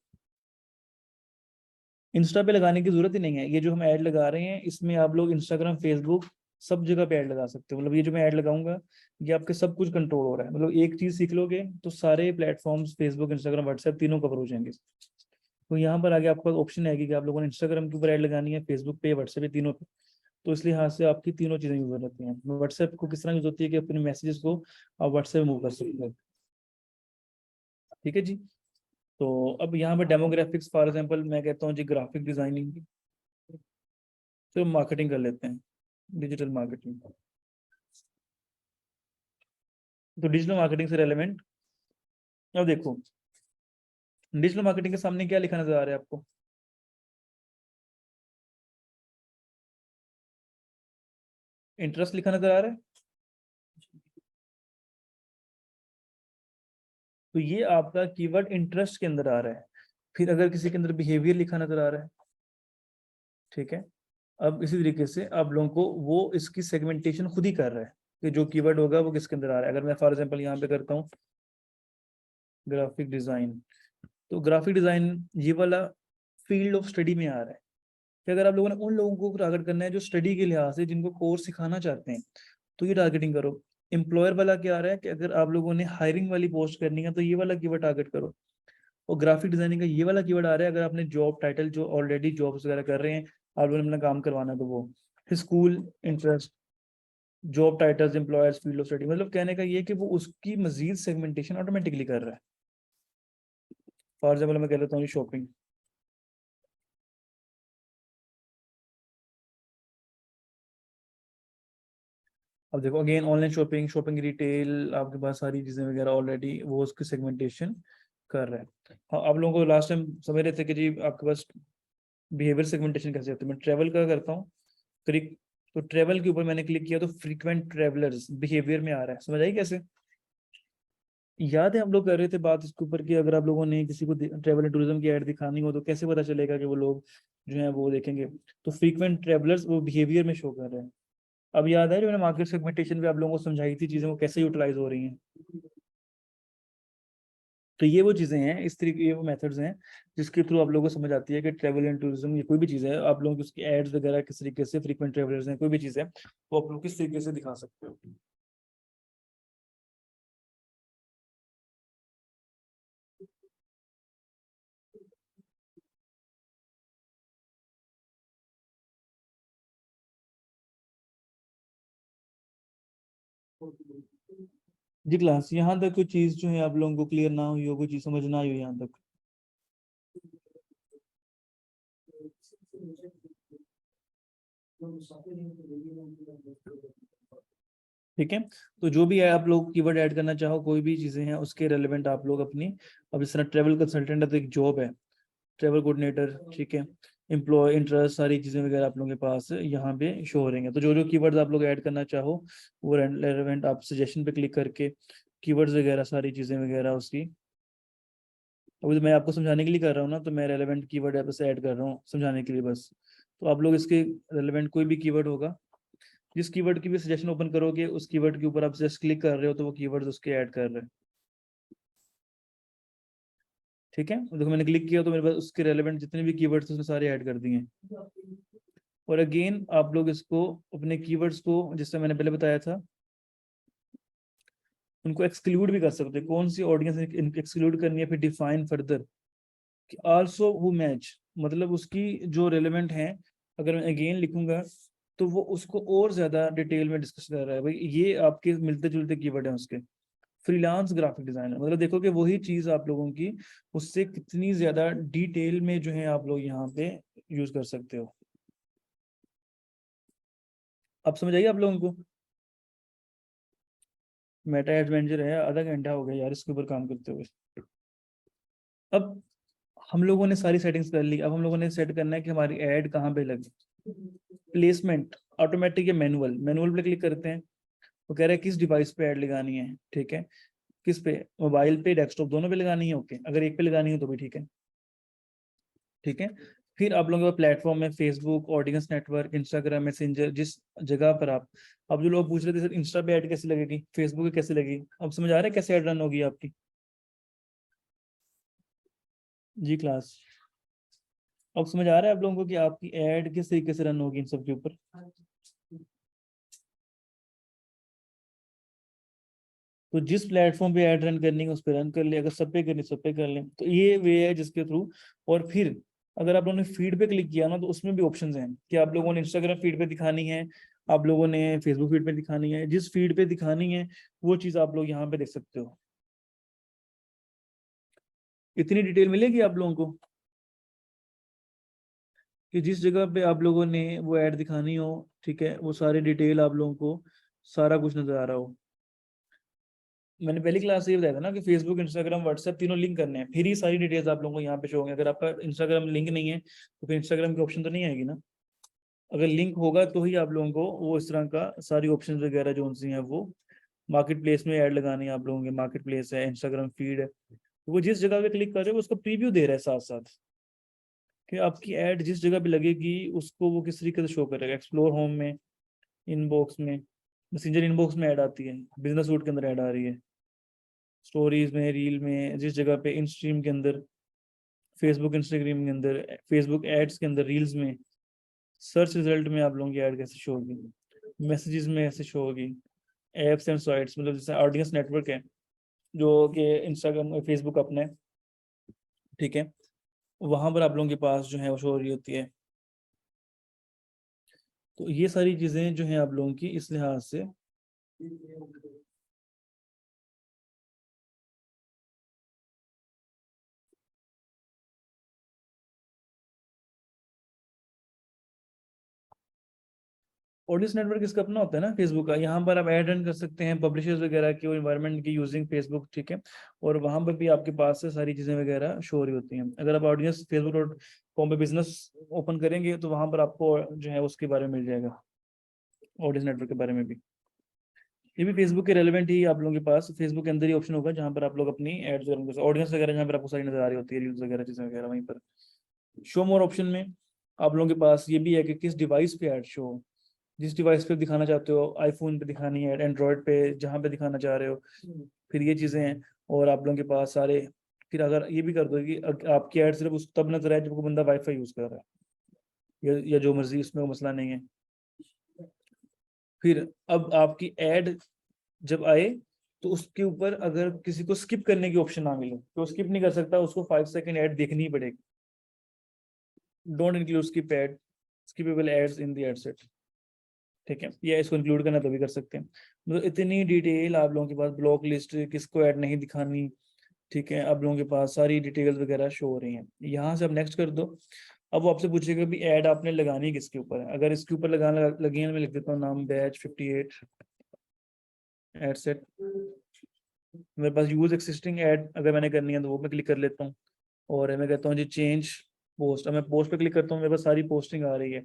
इंस्टा पे लगाने की जरूरत ही नहीं है। ये जो हम ऐड लगा रहे हैं इसमें आप लोग इंस्टाग्राम, फेसबुक, सब जगह पे ऐड लगा सकते हो। मतलब ये जो मैं ऐड लगाऊंगा ये आपके सब कुछ कंट्रोल हो रहा है। मतलब एक चीज सीख लोगे तो सारे प्लेटफॉर्म्स फेसबुक, इंस्टाग्राम, व्हाट्सएप तीनों कवर हो जाएंगे। तो यहाँ पर आगे आपके पास ऑप्शन आएगी कि आप लोगों ने इंस्टाग्राम के ऊपर ऐड लगानी है, फेसबुक पे, व्हाट्सएप पे, तीनों पे। तो इसलिए हाथ से आपकी तीनों चीजें यूज हो जाती हैं। व्हाट्सएप को किस तरह यूज होती है कि अपने मैसेजेस को आप व्हाट्सएप में मूव कर सकते हो। ठीक है जी। तो अब यहाँ पर डेमोग्राफिक्स फॉर एग्जांपल मैं कहता हूँ जी ग्राफिक डिजाइनिंग, तो मार्केटिंग कर लेते हैं, डिजिटल मार्केटिंग। तो डिजिटल मार्केटिंग से रेलेवेंट अब देखो, डिजिटल मार्केटिंग के सामने क्या लिखा नजर आ रहा है आपको? इंटरेस्ट लिखा नजर आ रहा है। तो ये आपका कीवर्ड इंटरेस्ट के अंदर आ रहा है। फिर अगर किसी के अंदर बिहेवियर लिखा नजर आ रहा है, ठीक है। अब इसी तरीके से आप लोगों को वो इसकी सेगमेंटेशन खुद ही कर रहा है कि जो कीवर्ड होगा वो किसके अंदर आ रहा है। अगर मैं फॉर एग्जांपल यहाँ पे करता हूँ ग्राफिक डिजाइन, तो ग्राफिक डिजाइन ये वाला फील्ड ऑफ स्टडी में आ रहा है कि अगर आप लोगों ने उन लोगों को टारगेट करना है जो स्टडी के लिहाज से जिनको कोर्स सिखाना चाहते हैं, तो ये टारगेटिंग करो। एम्प्लॉयर वाला क्या आ रहा है कि अगर आप लोगों ने हायरिंग वाली पोस्ट करनी है तो ये वाला कीवर्ड टारगेट करो। और ग्राफिक डिजाइनिंग का ये वाला कीवर्ड आ रहा है अगर आपने जॉब टाइटल जो ऑलरेडी जॉब्स वगैरह कर रहे हैं, आप लोगों ने अपना काम करवाना है तो वो। फिर school, interest, job titles, employers, field of study, मतलब कहने का ये है कि वो उसकी मजीद सेगमेंटेशन ऑटोमेटिकली कर रहा है। फॉर एग्जाम्पल मैं कह लेता हूँ शॉपिंग। अब देखो again online shopping, shopping retail, आपके पास सारी चीजें वगैरह ऑलरेडी वो उसकी सेगमेंटेशन कर रहा है। हाँ, आप लोगों को लास्ट टाइम समझ रहे थे कि जी आपके पास बिहेवियर सेगमेंटेशन कैसे होती है। मैं ट्रेवल का करता हूँ, क्लिक, तो ट्रेवल के ऊपर मैंने क्लिक किया तो फ्रीक्वेंट ट्रेवलर्स बिहेवियर में आ रहा है। समझ आई कैसे? याद है हम लोग कर रहे थे बात इसके ऊपर कि अगर आप लोगों ने किसी को ट्रेवल एंड टूरिज्म की ऐड दिखानी हो तो कैसे पता चलेगा कि वो लोग जो है वो देखेंगे? तो फ्रीक्वेंट ट्रेवलर्स वो बिहेवियर में शो कर रहे हैं। अब याद है जो मैंने मार्केट सेगमेंटेशन पे आप लोगों को समझाई थी चीजें वो कैसे यूटिलाइज हो रही हैं? तो ये वो चीज़ें हैं, इस तरीके ये वो मेथड्स हैं जिसके थ्रू आप लोगों को समझ आती है कि ट्रैवल एंड टूरिज्म, ये कोई भी चीज़ है, आप लोगों की उसकी एड्स वगैरह किस तरीके से, फ्रीक्वेंट ट्रैवलर्स हैं, कोई भी चीज़ है वो आप लोग किस तरीके से दिखा सकते हो। जी क्लास, यहाँ तक कोई चीज़ जो है आप लोगों को क्लियर ना हुई हो, कोई चीज़ समझ ना आई हो यहाँ तक? ठीक है, तो जो भी है आप लोग कीवर्ड ऐड करना चाहो, कोई भी चीज़ें हैं उसके रेलेवेंट आप लोग अपनी, अब इस तरह ट्रैवल कंसल्टेंट है तो एक जॉब है, ट्रैवल कोऑर्डिनेटर, ठीक है, एम्प्लॉय, इंटरेस्ट, सारी चीज़ें वगैरह आप लोगों के पास यहाँ पे शो हो रही हैं। तो जो जो कीवर्ड्स आप लोग ऐड करना चाहो वो रेलेवेंट आप सजेशन पे क्लिक करके कीवर्ड्स वगैरह सारी चीज़ें वगैरह उसकी, अभी तो मैं आपको समझाने के लिए कर रहा हूँ ना, तो मैं रेलेवेंट कीवर्ड यहाँ पे ऐड कर रहा हूँ समझाने के लिए बस। तो आप लोग इसके रेलेवेंट कोई भी कीवर्ड होगा, जिस कीवर्ड की भी सजेशन ओपन करोगे उस कीवर्ड के ऊपर आप जस्ट क्लिक कर रहे हो तो वो कीवर्ड्स उसके ऐड कर रहे हैं। ठीक है, देखो मैंने क्लिक किया तो मेरे पास उसके रेलेवेंट जितने भी कीवर्ड्स उसने सारे ऐड कर दिए हैं। और अगेन आप लोग इसको अपने कीवर्ड्स को, जिससे मैंने पहले बताया था, उनको एक्सक्लूड भी कर सकते हैं। कौन सी ऑडियंस एक्सक्लूड करनी है, फिर define further also who match, मतलब उसकी जो रेलेवेंट है, अगर मैं अगेन लिखूंगा तो वो उसको और ज्यादा डिटेल में डिस्कस कर रहा है, भाई ये आपके मिलते जुलते कीवर्ड हैं उसके। फ्रीलांस ग्राफिक डिजाइनर, मतलब देखो कि वही चीज आप लोगों की उससे कितनी ज्यादा डिटेल में जो है आप लोग यहाँ पे यूज कर सकते हो। अब समझ आइए आप लोगों को? मेटा एड मैनेजर है, आधा घंटा हो गया यार इसके ऊपर काम करते हुए। अब हम लोगों ने सारी सेटिंग्स कर ली, अब हम लोगों ने सेट करना है कि हमारी ऐड कहाँ पे लगे। प्लेसमेंट ऑटोमेटिक या मैनुअल, मैनुअल पे क्लिक करते हैं, वो कह रहा है किस डिवाइस पे ऐड लगानी है, ठीक है, किस पे, मोबाइल पे, डेस्कटॉप, दोनों पे लगानी है, ओके, अगर एक पे लगानी है तो भी ठीक है। ठीक है, फिर आप लोगों का प्लेटफॉर्म है Facebook, audience network, Instagram, messenger, जिस जगह पर आप, अब जो लोग पूछ रहे थे सर इंस्टा पे ऐड कैसे लगेगी, फेसबुक पे कैसे लगेगी, अब समझ आ रहा है कैसे ऐड रन होगी आपकी? जी क्लास, अब समझ आ रहा है आप लोगों को कि आपकी ऐड किस तरीके से रन होगी इन सब के ऊपर? तो जिस प्लेटफॉर्म पे ऐड रन करनी है उस पर रन कर ले, अगर सब पे करनी सब पे कर लें, तो ये वे है जिसके थ्रू। और फिर अगर आप लोगों ने फीड पे क्लिक किया ना तो उसमें भी ऑप्शंस हैं कि आप लोगों ने इंस्टाग्राम फीड पे दिखानी है, आप लोगों ने फेसबुक फीड पे दिखानी है, जिस फीड पे दिखानी है वो चीज़ आप लोग यहाँ पे देख सकते हो। इतनी डिटेल मिलेगी आप लोगों को कि जिस जगह पे आप लोगों ने वो ऐड दिखानी हो, ठीक है, वो सारी डिटेल आप लोगों को सारा कुछ नजर आ रहा हो। मैंने पहली क्लास से ये बताया था ना कि फेसबुक, इंस्टाग्राम, व्हाट्सएप तीनों लिंक करने हैं, फिर ही सारी डिटेल्स आप लोगों को यहाँ पे शो होंगे। अगर आपका इंस्टाग्राम लिंक नहीं है तो फिर इंस्टाग्राम की ऑप्शन तो नहीं आएगी ना। अगर लिंक होगा तो ही आप लोगों को वो इस तरह का सारी ऑप्शन वगैरह जो सी हैं वो, मार्केट प्लेस में ऐड लगानी है आप लोगों के, मार्केट प्लेस है, इंस्टाग्राम फीड है, तो वो जिस जगह पे क्लिक कर रहे हो उसका प्रीव्यू दे रहा है साथ साथ कि आपकी ऐड जिस जगह पे लगेगी उसको वो किस तरीके से शो करेगा। एक्सप्लोर होम में, इनबॉक्स में, मैसेंजर इनबॉक्स में ऐड आती है, बिजनेस सूट के अंदर ऐड आ रही है, स्टोरीज में, रील में, जिस जगह पे, इन स्ट्रीम के अंदर, फेसबुक इंस्टाग्राम के अंदर, फेसबुक एड्स के अंदर, रील्स में, सर्च रिजल्ट में आप लोगों की ऐड कैसे शो होगी, मैसेजेस में ऐसे शो होगी, एप्स एंड साइट्स, मतलब जैसे ऑडियंस नेटवर्क है जो कि इंस्टाग्राम फेसबुक अपना है, ठीक है, वहां पर आप लोगों के पास जो है वो शो हो रही होती है। तो ये सारी चीजें जो है आप लोगों की इस लिहाज से ऑडियंस नेटवर्क इसका अपना होता है ना फेसबुक का, यहाँ पर आप ऐड रन कर सकते हैं पब्लिशर्स वगैरह की और इन्वायरमेंट की यूजिंग फेसबुक, ठीक है, और वहां पर भी आपके पास से सारी चीजें वगैरह शो हो रही होती हैं। अगर आप ऑडियंस फेसबुक डॉट कॉम पे बिजनेस ओपन करेंगे तो वहां पर आपको जो है उसके बारे में मिल जाएगा, ऑडियंस नेटवर्क के बारे में भी। ये भी फेसबुक के रेलेवेंट ही आप लोगों के पास फेसबुक के अंदर ही ऑप्शन होगा जहाँ पर आप लोग अपनी एड्स वगैरह, ऑडियंस वगैरह जहाँ पर आपको सारी नजर आ रही होती है, रील्स वगैरह चीजें वगैरह, वहीं पर शो मोर ऑप्शन में आप लोगों के पास ये भी है कि किस डिवाइस पे ऐड शो, जिस डिवाइस पे दिखाना चाहते हो, आईफोन पे दिखानी है, एंड्रॉयड पे, जहाँ पे दिखाना चाह रहे हो, फिर ये चीज़ें हैं। और आप लोगों के पास सारे फिर अगर ये भी कर दो कि आपकी ऐड सिर्फ उस तब नजर आए जब कोई बंदा वाईफाई यूज कर रहा है या जो मर्जी, उसमें कोई मसला नहीं है। फिर अब आपकी ऐड जब आए तो उसके ऊपर अगर किसी को स्किप करने की ऑप्शन ना मिले तो स्किप नहीं कर सकता, उसको 5 सेकंड ऐड देखनी ही पड़ेगी। Don't include skip ad, skippable ads in the ad set, ठीक है, या इसको इंक्लूड करना तभी कर सकते हैं। मतलब इतनी डिटेल आप लोगों के पास, ब्लॉक लिस्ट किसको ऐड नहीं दिखानी, ठीक है, आप लोगों के पास सारी डिटेल्स वगैरह शो हो रही हैं। यहाँ से अब नेक्स्ट कर दो। अब वो आपसे पूछेगा भी ऐड आपने लगानी किसके ऊपर है। अगर इसके ऊपर लगाना लगी है, मैं लिख देता हूँ नाम बैच 58 एड सेट। मेरे पास यूज एक्सिस्टिंग ऐड अगर मैंने करनी है तो वो मैं क्लिक कर लेता हूँ, और मैं कहता हूँ जी चेंज पोस्ट। अब मैं पोस्ट पे क्लिक करता हूँ, मेरे पास सारी पोस्टिंग आ रही है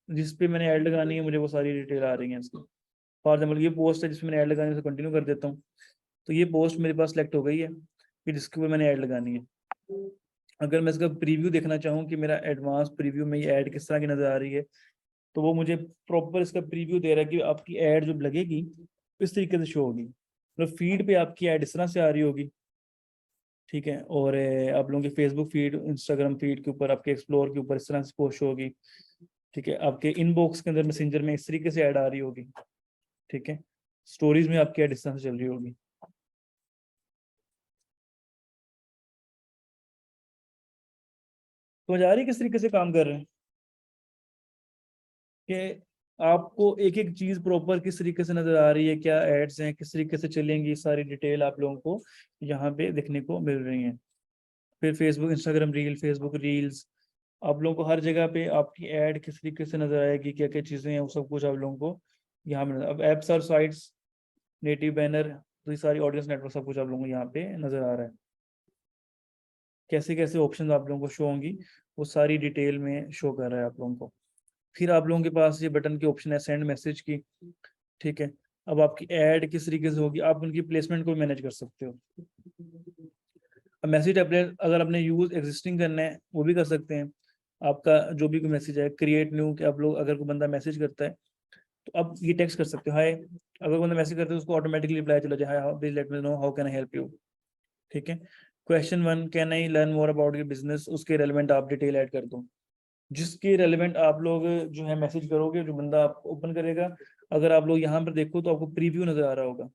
जिस पे मैंने ऐड लगानी है, मुझे वो सारी डिटेल आ रही है इसकी। फॉर एग्जाम्पल ये पोस्ट है जिसमें मैंने ऐड लगानी है, उसे कंटिन्यू कर देता हूँ, तो ये पोस्ट मेरे पास सेलेक्ट हो गई है कि जिसके ऊपर मैंने ऐड लगानी है। अगर मैं इसका प्रीव्यू देखना चाहूँ कि मेरा एडवांस प्रीव्यू में ये ऐड किस तरह की नजर आ रही है, तो वो मुझे प्रॉपर इसका प्रीव्यू दे रहा है कि आपकी ऐड जो लगेगी इस तरीके से शो होगी। मतलब फीड पे आपकी ऐड इस तरह से आ रही होगी, ठीक है, और आप लोगों की फेसबुक फीड, इंस्टाग्राम फीड के ऊपर, आपके एक्सप्लोर के ऊपर इस तरह से पोस्ट होगी, ठीक है, आपके इनबॉक्स के अंदर मैसेंजर में इस तरीके से ऐड आ रही होगी, ठीक है, स्टोरीज में आपकी ऐड इस तरह से चल रही होगी। तो जा रही किस तरीके से काम कर रहे हैं कि आपको एक एक चीज प्रॉपर किस तरीके से नजर आ रही है, क्या एड्स हैं, किस तरीके से चलेंगी, सारी डिटेल आप लोगों को यहाँ पे देखने को मिल रही है। फिर Facebook Instagram reel, Facebook reels, आप लोगों को हर जगह पे आपकी ऐड किस तरीके से नजर आएगी, क्या क्या चीजें हैं, वो सब कुछ आप लोगों को यहाँ मिल। अब एप्स और साइट्स, नेटिव बैनर, तो ये सारी ऑडियंस नेटवर्क, सब कुछ आप लोगों को यहाँ पे नजर आ रहा है। कैसे कैसे ऑप्शन आप लोगों को शो होंगी वो सारी डिटेल में शो कर रहा है आप लोगों को। फिर आप लोगों के पास ये बटन की ऑप्शन है सेंड मैसेज की, ठीक है। अब आपकी ऐड किस तरीके से होगी, आप उनकी प्लेसमेंट को मैनेज कर सकते हो। अब मैसेज टेम्पलेट अगर आपने यूज एग्जिस्टिंग करना है वो भी कर सकते हैं। आपका जो भी कोई मैसेज है, क्रिएट न्यू, कि आप लोग अगर कोई बंदा मैसेज करता है तो अब ये टेक्स्ट कर सकते हो, हाय। अगर बंदा मैसेज करता है उसको ऑटोमेटिकली रिप्लाई चला जाए, हाय please let me know how can I help you, ठीक है। Question 1, can I learn more about your business, उसके रेलिवेंट आप डिटेल ऐड कर दो, जिसके रेलिवेंट आप लोग जो है मैसेज करोगे, जो बंदा आप ओपन करेगा। अगर आप लोग यहाँ पर देखो तो आपको प्रीव्यू नजर आ रहा होगा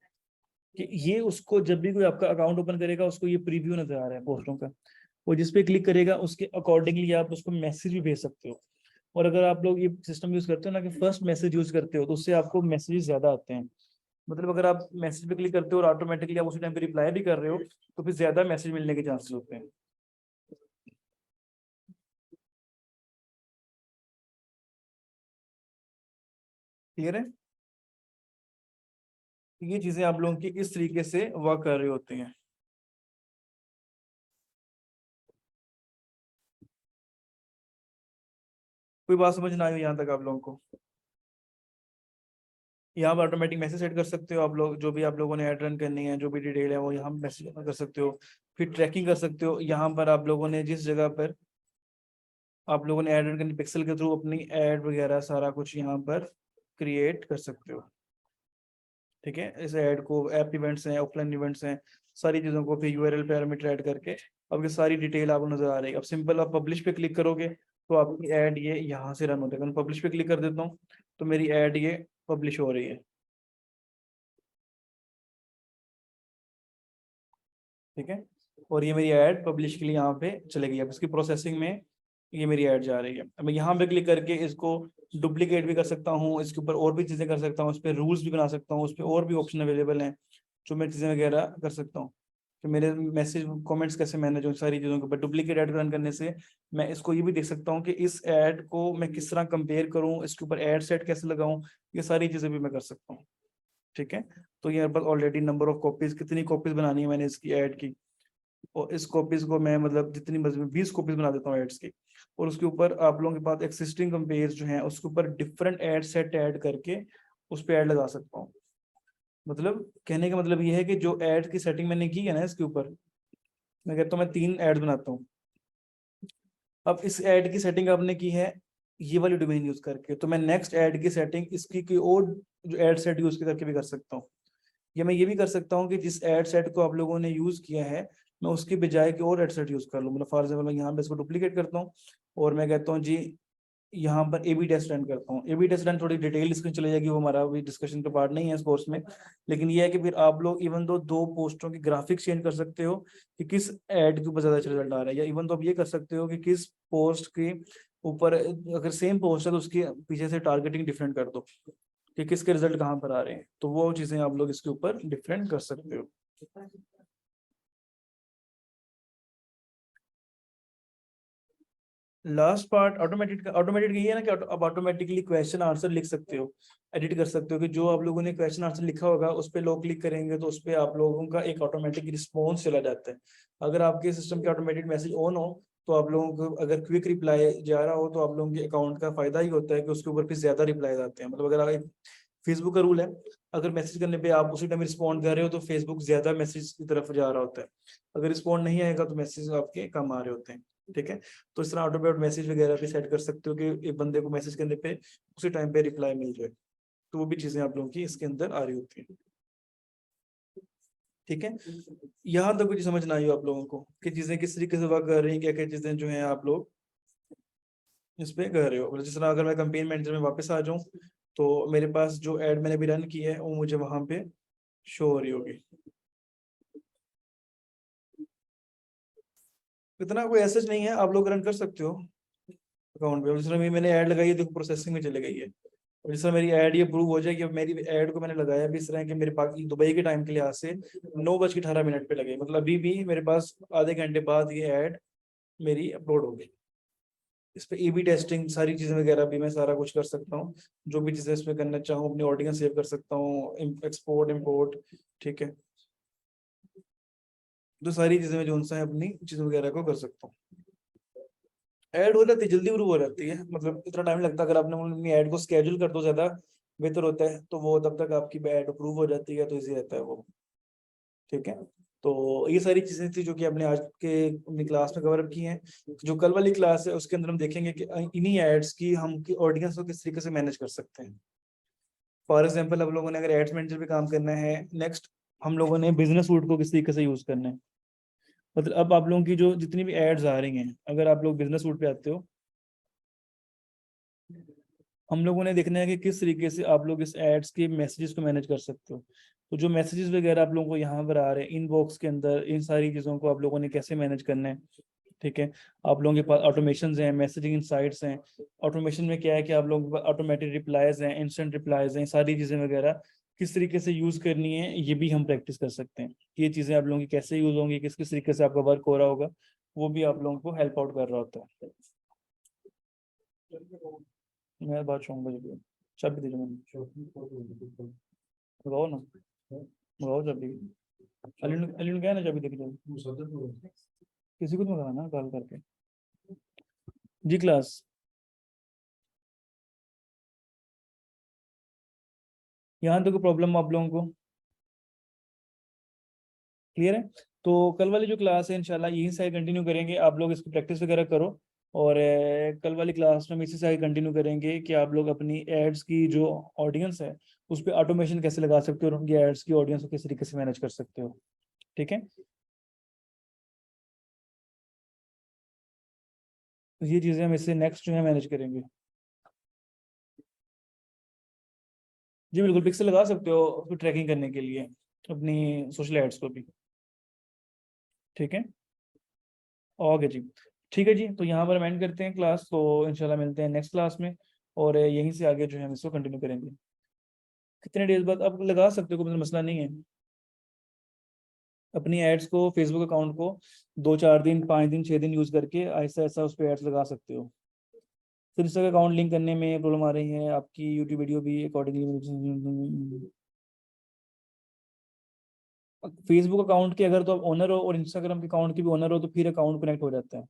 कि ये उसको जब भी कोई आपका अकाउंट ओपन करेगा उसको ये प्रीव्यू नजर आ रहा है पोस्टों का, वो जिस पे क्लिक करेगा उसके अकॉर्डिंगली आप उसको मैसेज भी भेज सकते हो। और अगर आप लोग ये सिस्टम यूज करते हो ना कि फर्स्ट मैसेज यूज करते हो तो उससे आपको मैसेजेस ज्यादा आते हैं। मतलब अगर आप मैसेज पे क्लिक करते हो और ऑटोमेटिकली आप उसी टाइम पे रिप्लाई भी कर रहे हो तो फिर ज्यादा मैसेज मिलने के चांसेस होते हैं। क्लियर है? ये चीजें आप लोगों की इस तरीके से वर्क कर रही होती हैं। कोई बात समझ ना आई यहाँ तक आप लोगों को? यहाँ पर ऑटोमेटिक मैसेज सेट कर सकते हो आप लोग, जो भी आप लोगों ने ऐड रन करनी है, जो भी डिटेल है वो यहाँ मैसेज कर सकते हो। फिर ट्रैकिंग कर सकते हो, यहाँ पर आप लोगों ने जिस जगह पर आप लोगों ने ऐड रन करनी, पिक्सल के थ्रू अपनी ऐड वगैरह सारा कुछ यहाँ पर क्रिएट कर सकते हो, ठीक है। इस ऐड को ऐप इवेंट्स हैं, ऑफलाइन इवेंट्स हैं, सारी चीज़ों को फिर यूआरएल पैरामीटर ऐड करके अब ये सारी डिटेल आपको नजर आ रही है। अब सिंपल आप पब्लिश पे क्लिक करोगे तो आपकी ऐड ये यहाँ से रन होता है। मैं पब्लिश पे क्लिक कर देता हूँ तो मेरी ऐड ये पब्लिश हो रही है, ठीक है। और ये मेरी ऐड पब्लिश के लिए यहाँ पे चलेगी। अब इसकी प्रोसेसिंग में ये मेरी ऐड जा रही है। अब मैं यहाँ पे क्लिक करके इसको डुप्लीकेट भी कर सकता हूँ, इसके ऊपर और भी चीज़ें कर सकता हूँ, उस पर रूल्स भी बना सकता हूँ, उस पर और भी ऑप्शन अवेलेबल हैं जो मैं चीज़ें वगैरह कर सकता हूँ कि मेरे मैसेज कमेंट्स कैसे मैनेज हो, सारी चीज़ों के ऊपर। डुप्लीकेट ऐड रन करने से मैं इसको ये भी देख सकता हूँ कि इस ऐड को मैं किस तरह कंपेयर करूँ, इसके ऊपर ऐड सेट कैसे लगाऊँ, ये सारी चीज़ें भी मैं कर सकता हूँ, ठीक है। तो ये बस ऑलरेडी नंबर ऑफ कॉपीज, कितनी कॉपीज बनानी है मैंने इसकी ऐड की, और इस कॉपीज को मैं मतलब जितनी मर्जी 20 कॉपीज बना देता हूँ एड्स की। और उसके ऊपर आप लोगों के पास एक्सिस्टिंग कंपेज जो है उसके ऊपर डिफरेंट एड सेट ऐड करके उस पर ऐड लगा सकता हूँ। मतलब कहने का मतलब ये है कि जो एड की सेटिंग मैंने की है ना इसके ऊपर, मैं कहता हूँ मैं 3 ऐड बनाता हूँ। अब इस ऐड की सेटिंग आपने की है ये वाली डोमेन यूज करके, तो मैं नेक्स्ट ऐड की सेटिंग इसकी कोई और जो ऐड सेट यूज करके भी कर सकता हूँ। या मैं ये भी कर सकता हूँ कि जिस ऐड सेट को आप लोगों ने यूज किया है मैं उसकी बजाय कि और एड सेट यूज कर लूँ। मतलब फॉर एग्जाम्पल मैं यहाँ पे इसको डुप्लीकेट करता हूँ और मैं कहता हूँ जी यहाँ पर ए बी टेस्ट रन करता हूँ। ए बी टेस्ट रन थोड़ी डिटेल डिस्कशन चली जाएगी, वो हमारा अभी डिस्कशन का पार्ट नहीं है इस कोर्स में। लेकिन ये है कि फिर आप लोग इवन दो पोस्टों की ग्राफिक्स चेंज कर सकते हो कि किस एड के ऊपर ज्यादा अच्छा रिजल्ट आ रहा है, या इवन तो आप ये कर सकते हो कि किस पोस्ट के ऊपर, अगर सेम पोस्ट है तो उसके पीछे से टारगेटिंग डिफरेंट कर दो कि किसके रिजल्ट कहाँ पर आ रहे हैं। तो वो चीजें आप लोग इसके ऊपर डिफरेंट कर सकते हो। लास्ट पार्ट ऑटोमेटेड ये है ना कि अब ऑटोमेटिकली क्वेश्चन आंसर लिख सकते हो, एडिट कर सकते हो कि जो आप लोगों ने क्वेश्चन आंसर लिखा होगा उस पर लोग क्लिक करेंगे तो उस पर आप लोगों का एक ऑटोमेटिक रिस्पॉन्स चला जाता है। अगर आपके सिस्टम के ऑटोमेटेड मैसेज ऑन हो तो आप लोगों को अगर क्विक रिप्लाई जा रहा हो तो आप लोगों के अकाउंट का फायदा ही होता है कि उसके ऊपर फिर ज्यादा रिप्लाई आते हैं। मतलब अगर आप, फेसबुक का रूल है, अगर मैसेज करने पे आप उसी टाइम रिस्पॉन्ड कर रहे हो तो फेसबुक ज्यादा मैसेज की तरफ जा रहा होता है, अगर रिस्पॉन्ड नहीं आएगा तो मैसेज आपके कम आ रहे होते हैं। ठीक है, तो इस तरह ऑटोमेटेड मैसेज वगैरह भी सेट कर सकते हो कि एक बंदे को मैसेज करने पे उसी टाइम पे रिप्लाई मिल जाए। तो वो भी चीजें आप लोगों की इसके अंदर आ रही होती है। ठीक है, यहाँ तक कुछ समझ ना आई हो आप लोगों को कि चीजें किस तरीके से वर्क कर रही हैं, क्या क्या चीजें जो है आप लोग इस पे कर रहे हो। मतलब जिस तरह अगर मैं कंपेन मैनेजर में वापस आ जाऊं तो मेरे पास जो एड मैंने भी रन की है वो मुझे वहां पे शो हो रही होगी। इतना कोई ऐसा नहीं है, आप लोग रन कर सकते हो अकाउंट पे। जिस तरह मैंने ऐड लगाई है, देखो प्रोसेसिंग में चली गई है। और जिस तरह मेरी ऐड ये प्रूव हो जाए कि अब मेरी ऐड को मैंने लगाया भी इस तरह कि मेरे पास दुबई के टाइम के लिहाज से 9:18 पे लगे, मतलब अभी भी मेरे पास आधे घंटे बाद ये ऐड मेरी अपलोड हो गई। इस पे ए बी टेस्टिंग सारी चीजें वगैरह भी मैं सारा कुछ कर सकता हूँ, जो भी चीजें इसमें करना चाहूँ अपनी ऑडियंस सेव कर सकता हूँ, एक्सपोर्ट इम्पोर्ट। ठीक है, तो सारी चीजें मैं जो सा है अपनी चीज वगैरह को कर सकता हूँ। ऐड हो जाती है, जल्दी प्रूव हो जाती है, मतलब इतना टाइम लगता है। अगर आपने अपनी ऐड को स्केड्यूल कर दो ज्यादा बेहतर होता है, तो वो तब तक आपकी ऐड अप्रूव हो जाती है, तो इजी रहता है वो। ठीक है, तो ये सारी चीजें थी जो कि हमने आज के अपनी क्लास में कवर अप की हैं। जो कल वाली क्लास है उसके अंदर हम देखेंगे कि इन्हीं एड्स की हम की ऑडियंस को किस तरीके से मैनेज कर सकते हैं। फॉर एग्जाम्पल हम लोगों ने अगर एड्स मैनेजर पे काम करना है, नेक्स्ट हम लोगों ने बिजनेस सूट को किस तरीके से यूज करना है। मतलब अब आप लोगों की जो जितनी भी एड्स आ रही हैं, अगर आप लोग बिजनेस सूट पे आते हो, हम लोगों ने देखना है कि किस तरीके से आप लोग इस एड्स के मैसेजेस को मैनेज कर सकते हो। तो जो मैसेजेस वगैरह आप लोगों को यहाँ पर आ रहे हैं इनबॉक्स के अंदर, इन सारी चीज़ों को आप लोगों ने कैसे मैनेज करना है। ठीक है, आप लोगों के पास ऑटोमेशन हैं, मैसेजिंग इनसाइट्स हैं। ऑटोमेशन में क्या है कि आप लोगों के पास ऑटोमेटिक रिप्लाईज हैं, इंस्टेंट रिप्लाईज हैं, सारी चीज़ें वगैरह किस तरीके से यूज़ करनी है ये भी हम प्रैक्टिस कर सकते हैं। ये चीज़ें आप लोगों की कैसे यूज़ होंगी, किस किस तरीके से आपका वर्क हो रहा होगा, वो भी आप लोगों को हेल्प आउट कर रहा होता है। मैं बात चाहूँगा जी, चाबी दीजिए मैंने, लगाओ ना, लगाओ चाबी। अली अली ने क्या है ना चाबी देखी जाए, किसी को तो लगाना कॉल करके। जी क्लास, यहाँ तक प्रॉब्लम आप लोगों को क्लियर है। तो कल वाली जो क्लास है इंशाल्लाह यहीं से कंटिन्यू करेंगे, आप लोग इसकी प्रैक्टिस वगैरह करो। और कल वाली क्लास में हम इसी से आगे कंटिन्यू करेंगे कि आप लोग अपनी एड्स की जो ऑडियंस है उस पर ऑटोमेशन कैसे लगा सकते हो और उनकी एड्स की ऑडियंस को किस तरीके से मैनेज कर सकते हो। ठीक है, तो ये चीज़ें हम इससे नेक्स्ट जो है मैनेज करेंगे। जी बिल्कुल, पिक्सल लगा सकते हो उसको ट्रैकिंग करने के लिए अपनी सोशल एड्स को भी। ठीक है, ओके जी, ठीक है जी। तो यहाँ पर एंड करते हैं क्लास, तो इंशाल्लाह मिलते हैं नेक्स्ट क्लास में। और यहीं से आगे जो है हम इसको कंटिन्यू करेंगे। कितने डेज बाद आप लगा सकते हो, कोई मतलब मसला नहीं है। अपनी एड्स को, फेसबुक अकाउंट को 2-4 दिन, 5 दिन, 6 दिन यूज करके ऐसा ऐसा उस पर एड्स लगा सकते हो। फिर इंस्टा अकाउंट लिंक करने में प्रॉब्लम आ रही है, आपकी यूट्यूब वीडियो भी अकॉर्डिंगली। फेसबुक अकाउंट के अगर तो आप ओनर हो और इंस्टाग्राम के अकाउंट के भी ओनर हो तो फिर अकाउंट कनेक्ट हो जाता है।